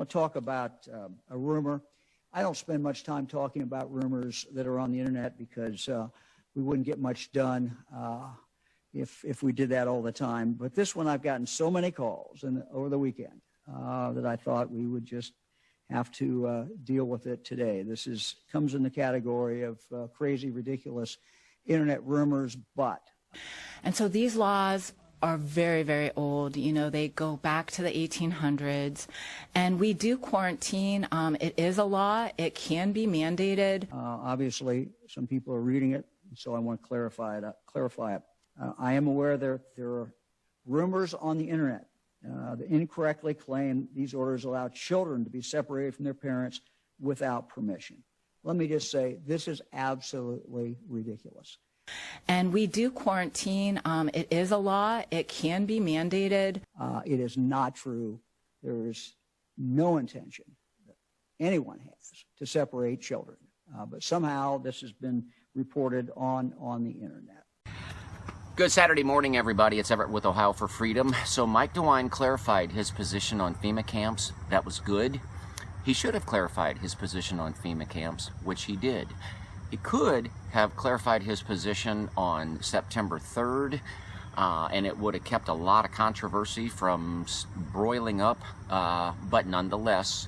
want to talk about a rumor. I don't spend much time talking about rumors that are on the internet because we wouldn't get much done if we did that all the time. But this one, I've gotten so many calls over the weekend that I thought we would just have to deal with it today. This comes in the category of crazy, ridiculous internet rumors, but. And so these laws are very, very old. You know, they go back to the 1800s. And we do quarantine. It is a law. It can be mandated. Obviously, some people are reading it, so I want to clarify it. I am aware there are rumors on the internet that incorrectly claim these orders allow children to be separated from their parents without permission. Let me just say, this is absolutely ridiculous. And we do quarantine. It is a law. It can be mandated. It is not true. There is no intention that anyone has to separate children. But somehow this has been reported on the internet. Good Saturday morning, everybody. It's Everett with Ohio for Freedom. So Mike DeWine clarified his position on FEMA camps. That was good. He should have clarified his position on FEMA camps, which he did. He could have clarified his position on September 3rd, and it would have kept a lot of controversy from broiling up, but nonetheless,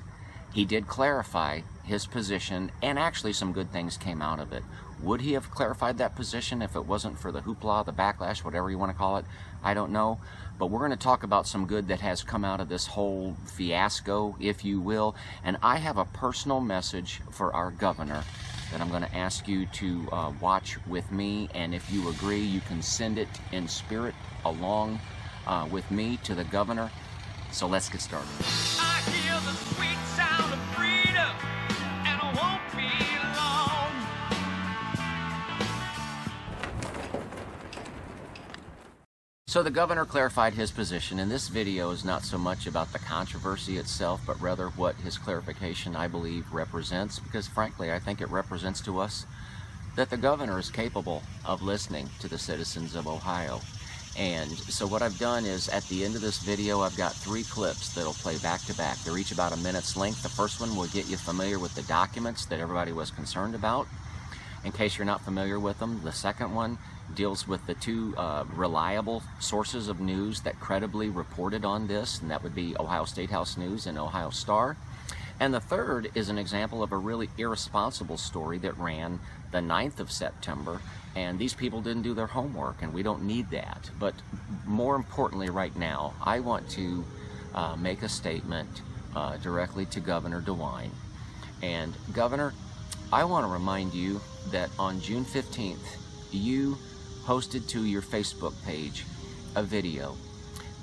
he did clarify his position, and actually some good things came out of it. Would he have clarified that position if it wasn't for the hoopla, the backlash, whatever you want to call it? I don't know. But we're going to talk about some good that has come out of this whole fiasco, if you will. And I have a personal message for our governor that I'm going to ask you to watch with me. And if you agree, you can send it in spirit along with me to the governor. So let's get started. I hear the sweet sound of freedom, and I won't be long. So the governor clarified his position, and this video is not so much about the controversy itself, but rather what his clarification, I believe, represents, because frankly, I think it represents to us that the governor is capable of listening to the citizens of Ohio. And so what I've done is, at the end of this video, I've got 3 clips that'll play back to back. They're each about a minute's length. The first one will get you familiar with the documents that everybody was concerned about, in case you're not familiar with them. The second one deals with the 2 reliable sources of news that credibly reported on this, and that would be Ohio State House News and Ohio Star. And the third is an example of a really irresponsible story that ran the 9th of September, and these people didn't do their homework, and we don't need that. But more importantly right now, I want to make a statement directly to Governor DeWine. And Governor, I want to remind you that on June 15th, you posted to your Facebook page a video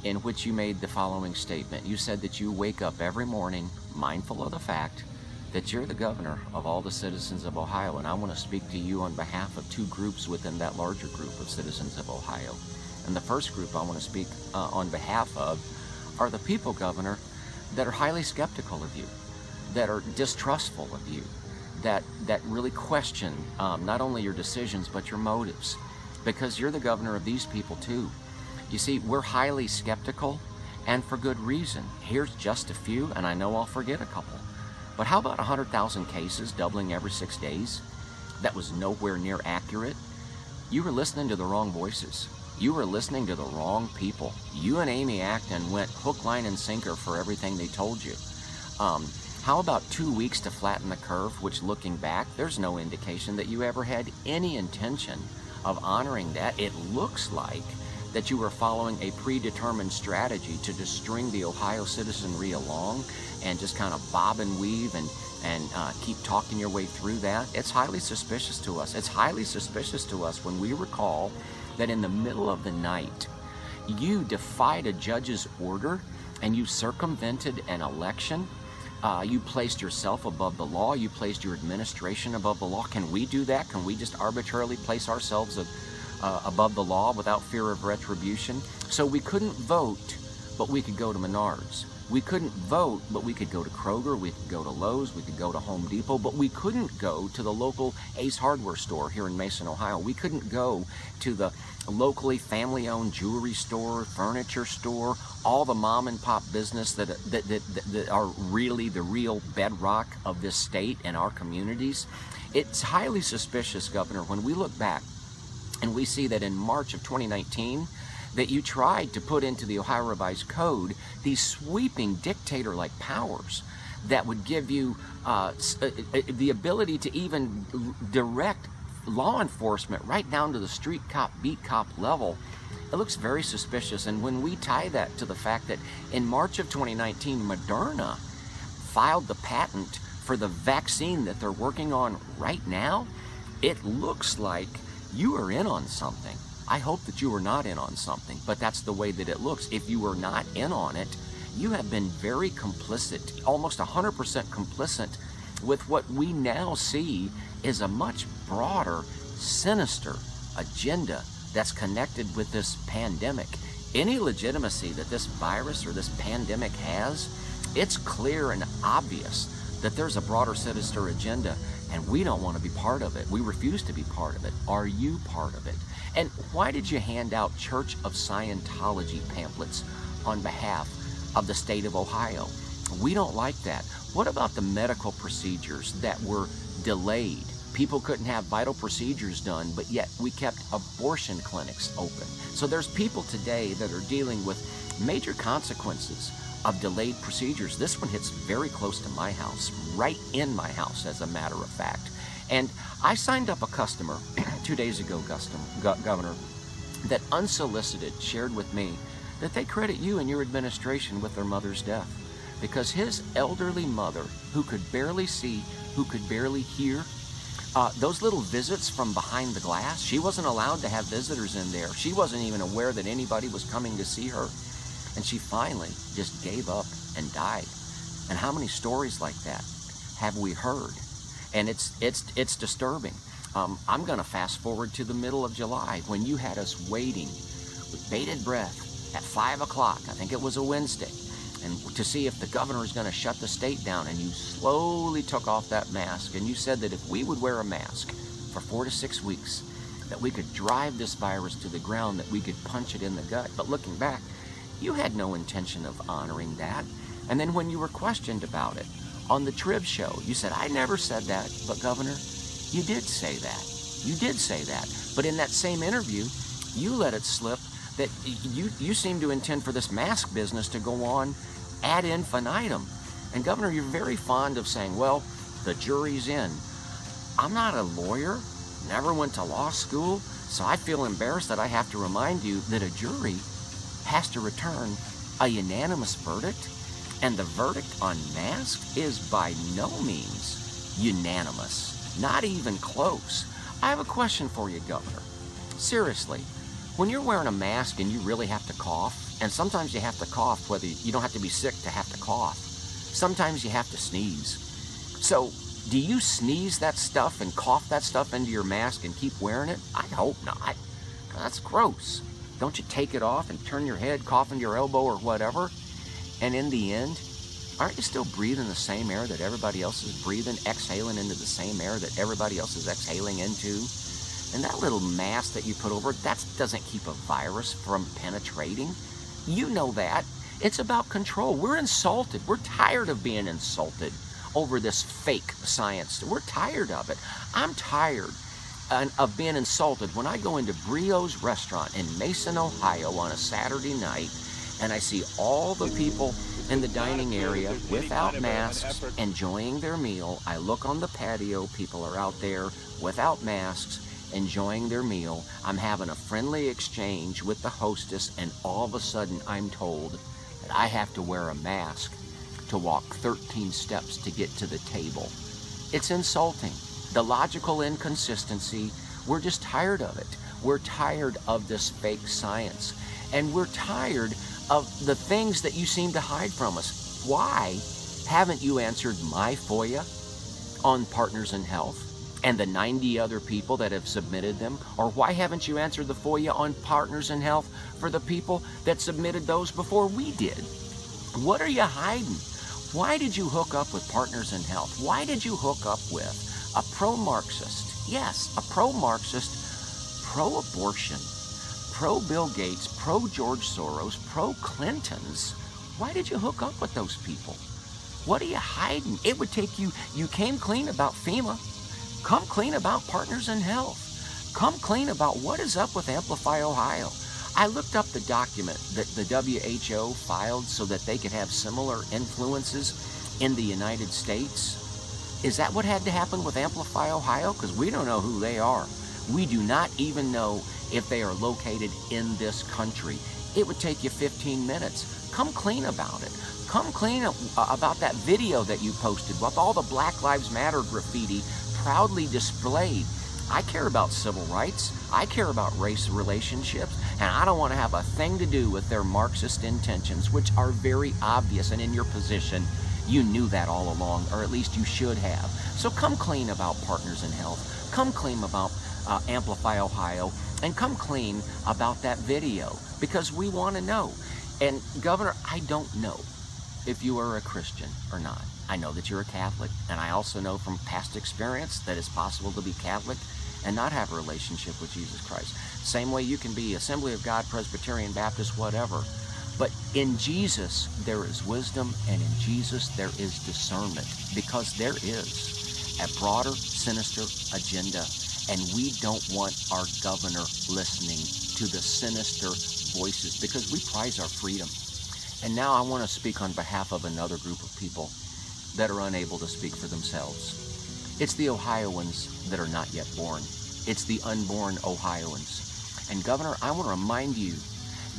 in which you made the following statement. You said that you wake up every morning mindful of the fact that you're the governor of all the citizens of Ohio, and I want to speak to you on behalf of 2 groups within that larger group of citizens of Ohio. And the first group I want to speak on behalf of are the people, Governor, that are highly skeptical of you, that are distrustful of you, that really question not only your decisions but your motives, because you're the governor of these people too. You see, we're highly skeptical, and for good reason. Here's just a few, and I know I'll forget a couple. But how about 100,000 cases doubling every 6 days? That was nowhere near accurate. You were listening to the wrong voices. You were listening to the wrong people. You and Amy Acton went hook, line, and sinker for everything they told you. How about 2 weeks to flatten the curve, which, looking back, there's no indication that you ever had any intention of honoring that. It looks like that you were following a predetermined strategy to just string the Ohio citizenry along and just kind of bob and weave and keep talking your way through that. It's highly suspicious to us. It's highly suspicious to us when we recall that in the middle of the night, you defied a judge's order and you circumvented an election. You placed yourself above the law. You placed your administration above the law. Can we do that? Can we just arbitrarily place ourselves above the law without fear of retribution? So we couldn't vote, but we could go to Menards. We couldn't vote, but we could go to Kroger, we could go to Lowe's, we could go to Home Depot, but we couldn't go to the local Ace Hardware store here in Mason, Ohio. We couldn't go to the locally family-owned jewelry store, furniture store, all the mom and pop business that are really the real bedrock of this state and our communities. It's highly suspicious, Governor, when we look back and we see that in March of 2019, that you tried to put into the Ohio Revised Code these sweeping dictator-like powers that would give you the ability to even direct law enforcement right down to the street cop, beat cop level. It looks very suspicious. And when we tie that to the fact that in March of 2019, Moderna filed the patent for the vaccine that they're working on right now, it looks like you are in on something. I hope that you are not in on something, but that's the way that it looks. If you are not in on it, you have been very complicit, almost 100% complicit with what we now see is a much broader, sinister agenda that's connected with this pandemic. Any legitimacy that this virus or this pandemic has, it's clear and obvious that there's a broader, sinister agenda, and we don't want to be part of it. We refuse to be part of it. Are you part of it? And why did you hand out Church of Scientology pamphlets on behalf of the state of Ohio? We don't like that. What about the medical procedures that were delayed? People couldn't have vital procedures done, but yet we kept abortion clinics open. So there's people today that are dealing with major consequences of delayed procedures. This one hits very close to my house, right in my house, as a matter of fact. And I signed up a customer 2 days ago, Governor, that unsolicited shared with me that they credit you and your administration with their mother's death because his elderly mother, who could barely see, who could barely hear, those little visits from behind the glass, she wasn't allowed to have visitors in there. She wasn't even aware that anybody was coming to see her. And she finally just gave up and died. And how many stories like that have we heard? And it's disturbing. I'm going to fast forward to the middle of July when you had us waiting with bated breath at 5 o'clock, I think it was a Wednesday, and to see if the governor is going to shut the state down. And you slowly took off that mask, and you said that if we would wear a mask for 4 to 6 weeks, that we could drive this virus to the ground, that we could punch it in the gut. But looking back, you had no intention of honoring that. And then when you were questioned about it on the Trib show, you said, I never said that. But Governor, you did say that. You did say that. But in that same interview, you let it slip that you seem to intend for this mask business to go on ad infinitum. And Governor, you're very fond of saying, well, the jury's in. I'm not a lawyer, never went to law school, so I feel embarrassed that I have to remind you that a jury has to return a unanimous verdict, and the verdict on masks is by no means unanimous, not even close. I have a question for you, Governor. Seriously, when you're wearing a mask and you really have to cough, and sometimes you have to cough whether you don't have to be sick to have to cough, sometimes you have to sneeze. So do you sneeze that stuff and cough that stuff into your mask and keep wearing it? I hope not. That's gross. Don't you take it off and turn your head, cough into your elbow or whatever? And in the end, aren't you still breathing the same air that everybody else is breathing, exhaling into the same air that everybody else is exhaling into? And that little mask that you put over it, that doesn't keep a virus from penetrating. You know that. It's about control. We're insulted. We're tired of being insulted over this fake science. We're tired of it. I'm tired of being insulted when I go into Brio's restaurant in Mason, Ohio on a Saturday night, and I see all the people in the dining area without masks enjoying their meal. I look on the patio, people are out there without masks enjoying their meal. I'm having a friendly exchange with the hostess, and all of a sudden I'm told that I have to wear a mask to walk 13 steps to get to the table. It's insulting. The logical inconsistency, we're just tired of it. We're tired of this fake science. And we're tired of the things that you seem to hide from us. Why haven't you answered my FOIA on Partners in Health and the 90 other people that have submitted them? Or why haven't you answered the FOIA on Partners in Health for the people that submitted those before we did? What are you hiding? Why did you hook up with Partners in Health? Why did you hook up with a pro-Marxist? Yes, a pro-Marxist, pro-abortion, pro-Bill Gates, pro-George Soros, pro-Clintons. Why did you hook up with those people? What are you hiding? It would take you came clean about FEMA. Come clean about Partners in Health. Come clean about what is up with Amplify Ohio. I looked up the document that the WHO filed so that they could have similar influences in the United States. Is that what had to happen with Amplify Ohio? Because we don't know who they are. We do not even know if they are located in this country. It would take you 15 minutes. Come clean about it. Come clean about that video that you posted with all the Black Lives Matter graffiti proudly displayed. I care about civil rights. I care about race relationships, and I don't want to have a thing to do with their Marxist intentions, which are very obvious, and in your position, you knew that all along, or at least you should have. So come clean about Partners in Health. Come clean about Amplify Ohio, and come clean about that video, because we want to know. And Governor, I don't know if you are a Christian or not. I know that you're a Catholic, and I also know from past experience that it's possible to be Catholic and not have a relationship with Jesus Christ. Same way you can be Assembly of God, Presbyterian, Baptist, whatever. But in Jesus, there is wisdom, and in Jesus, there is discernment, because there is a broader, sinister agenda, and we don't want our governor listening to the sinister voices, because we prize our freedom. And now I want to speak on behalf of another group of people that are unable to speak for themselves. It's the Ohioans that are not yet born. It's the unborn Ohioans. And Governor, I want to remind you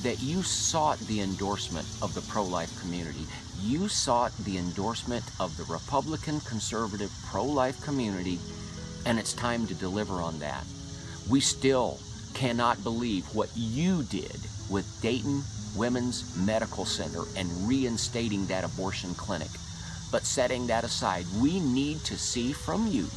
that you sought the endorsement of the pro-life community. You sought the endorsement of the Republican, conservative, pro-life community, and it's time to deliver on that. We still cannot believe what you did with Dayton Women's Medical Center and reinstating that abortion clinic. But setting that aside, we need to see from you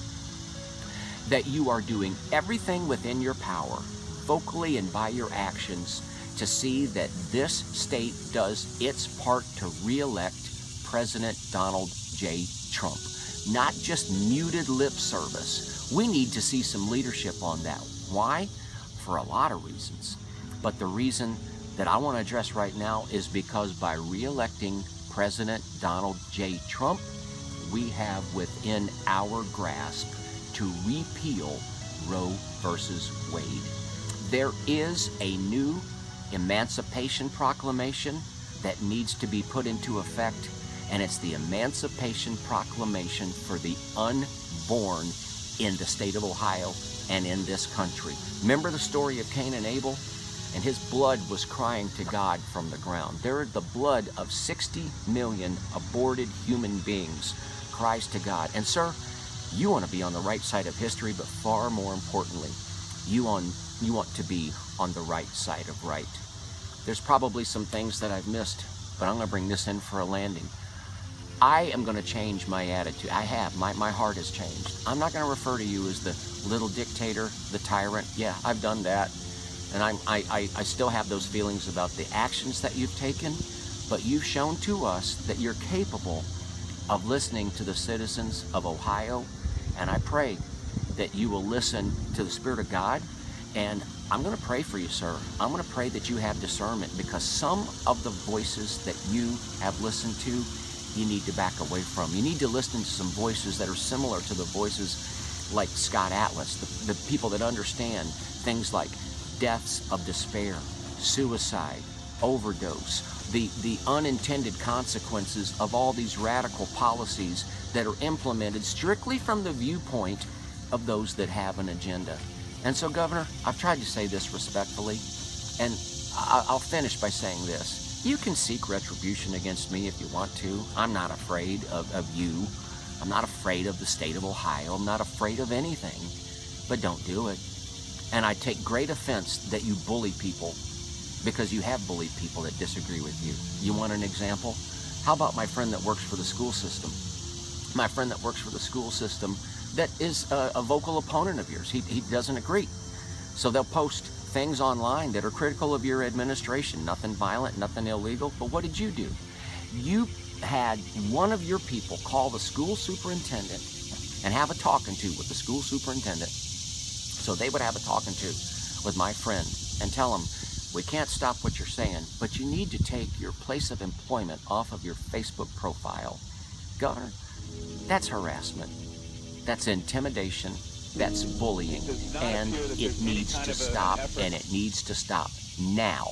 that you are doing everything within your power, vocally and by your actions, to see that this state does its part to re-elect President Donald J. Trump. Not just muted lip service. We need to see some leadership on that. Why? For a lot of reasons. But the reason that I want to address right now is because by re-electing President Donald J. Trump, we have within our grasp to repeal Roe versus Wade. There is a new Emancipation Proclamation that needs to be put into effect, and it's the Emancipation Proclamation for the unborn in the state of Ohio and in this country. Remember the story of Cain and Abel? And his blood was crying to God from the ground. There, the blood of 60 million aborted human beings cries to God. And sir, you want to be on the right side of history, but far more importantly, you want to be on the right side of right. There's probably some things that I've missed, but I'm going to bring this in for a landing. I am going to change my attitude. I have. My heart has changed. I'm not going to refer to you as the little dictator, the tyrant. Yeah, I've done that. And I still have those feelings about the actions that you've taken, but you've shown to us that you're capable of listening to the citizens of Ohio, and I pray that you will listen to the Spirit of God, and I'm going to pray for you, sir. I'm going to pray that you have discernment, because some of the voices that you have listened to, you need to back away from. You need to listen to some voices that are similar to the voices like Scott Atlas, the people that understand things like deaths of despair, suicide, overdose, the unintended consequences of all these radical policies that are implemented strictly from the viewpoint of those that have an agenda. And so, Governor, I've tried to say this respectfully, and I'll finish by saying this. You can seek retribution against me if you want to. I'm not afraid of you. I'm not afraid of the state of Ohio. I'm not afraid of anything. But don't do it. And I take great offense that you bully people, because you have bullied people that disagree with you. You want an example? How about my friend that works for the school system? My friend that works for the school system that is a vocal opponent of yours. He doesn't agree. So they'll post things online that are critical of your administration. Nothing violent, nothing illegal. But what did you do? you had one of your people call the school superintendent and have a talking to with the school superintendent, so they would have a talking to with my friend and tell him, we can't stop what you're saying, but you need to take your place of employment off of your Facebook profile. Governor, that's harassment. That's intimidation. That's bullying. And it needs to stop, and it needs to stop now.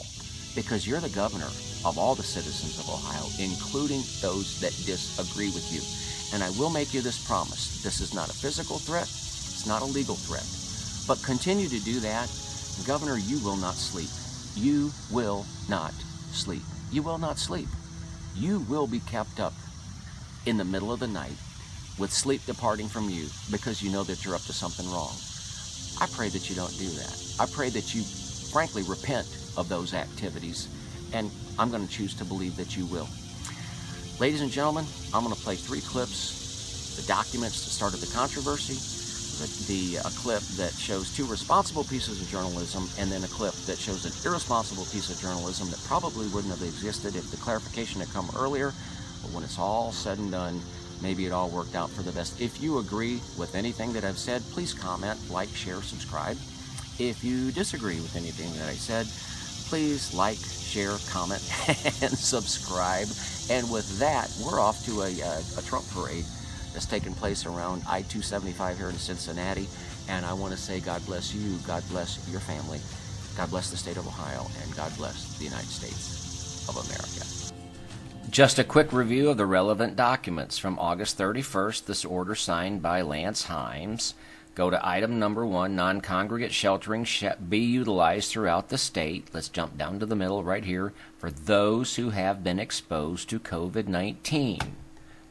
Because you're the governor of all the citizens of Ohio, including those that disagree with you. And I will make you this promise. This is not a physical threat. It's not a legal threat. But continue to do that. Governor, you will not sleep. You will not sleep. You will not sleep. You will be kept up in the middle of the night with sleep departing from you because you know that you're up to something wrong. I pray that you don't do that. I pray that you frankly repent of those activities, and I'm going to choose to believe that you will. Ladies and gentlemen, I'm going to play 3 clips, the documents that started the controversy, a clip that shows 2 responsible pieces of journalism, and then a clip that shows an irresponsible piece of journalism that probably wouldn't have existed if the clarification had come earlier. But when it's all said and done, maybe it all worked out for the best. If you agree with anything that I've said, please comment, like, share, subscribe. If you disagree with anything that I said, please like, share, comment, and subscribe. And with that, we're off to a Trump parade that's taking place around I-275 here in Cincinnati. And I want to say God bless you, God bless your family, God bless the state of Ohio, and God bless the United States of America. Just a quick review of the relevant documents from August 31st, this order signed by Lance Himes. Go to item number 1, non-congregate sheltering be utilized throughout the state. Let's jump down to the middle right here. For those who have been exposed to COVID-19.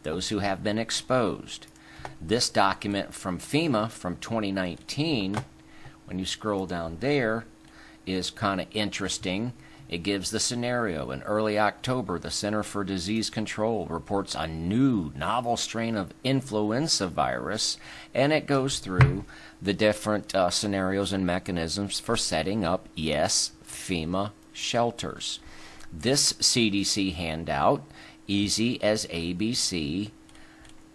Those who have been exposed. This document from FEMA from 2019, when you scroll down there, is kind of interesting. It gives the scenario. In early October, the Center for Disease Control reports a new novel strain of influenza virus, and it goes through the different scenarios and mechanisms for setting up, yes, FEMA shelters. This CDC handout, easy as ABC,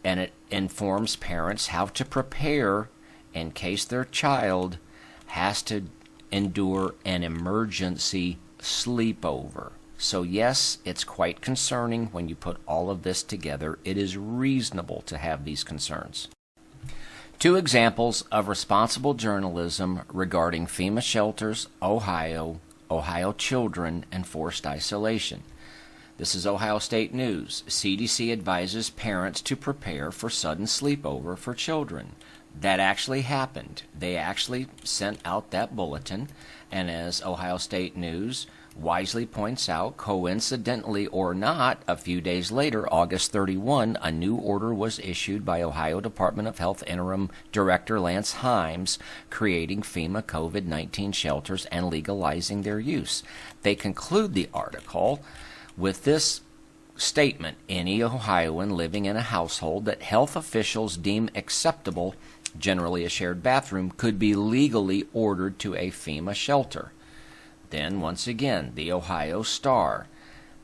and it informs parents how to prepare in case their child has to endure an emergency sleepover. So yes, it's quite concerning when you put all of this together. It is reasonable to have these concerns. 2 examples of responsible journalism regarding FEMA shelters, Ohio children, and forced isolation. This is Ohio State News. CDC advises parents to prepare for sudden sleepover for children. That actually happened. They actually sent out that bulletin, and as Ohio State News wisely points out, coincidentally or not, a few days later, August 31, a new order was issued by Ohio Department of Health Interim Director Lance Himes, creating FEMA COVID-19 shelters and legalizing their use. They conclude the article with this statement: any Ohioan living in a household that health officials deem acceptable, generally a shared bathroom, could be legally ordered to a FEMA shelter. Then, once again, the Ohio Star.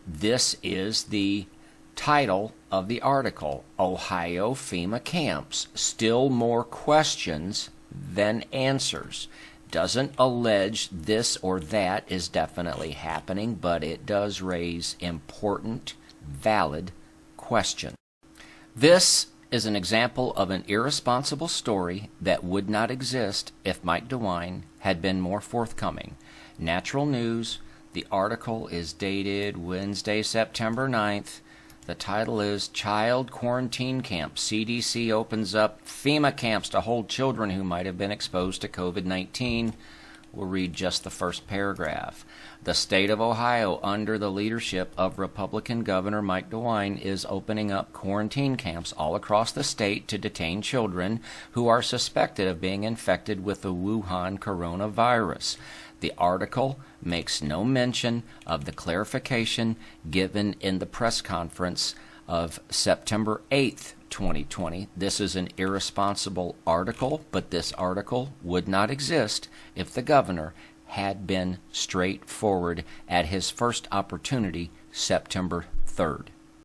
This is the title of the article, Ohio FEMA Camps. Still more questions than answers. Doesn't allege this or that is definitely happening, but it does raise important, valid questions. This is an example of an irresponsible story that would not exist if Mike DeWine had been more forthcoming. Natural News. The article is dated Wednesday, September 9th. The title is Child Quarantine Camp. CDC opens up FEMA camps to hold children who might have been exposed to COVID-19. We'll read just the first paragraph. The state of Ohio, under the leadership of Republican Governor Mike DeWine, is opening up quarantine camps all across the state to detain children who are suspected of being infected with the Wuhan coronavirus. The article makes no mention of the clarification given in the press conference of September 8th, 2020. This is an irresponsible article, but this article would not exist if the governor had been straightforward at his first opportunity, September 3rd.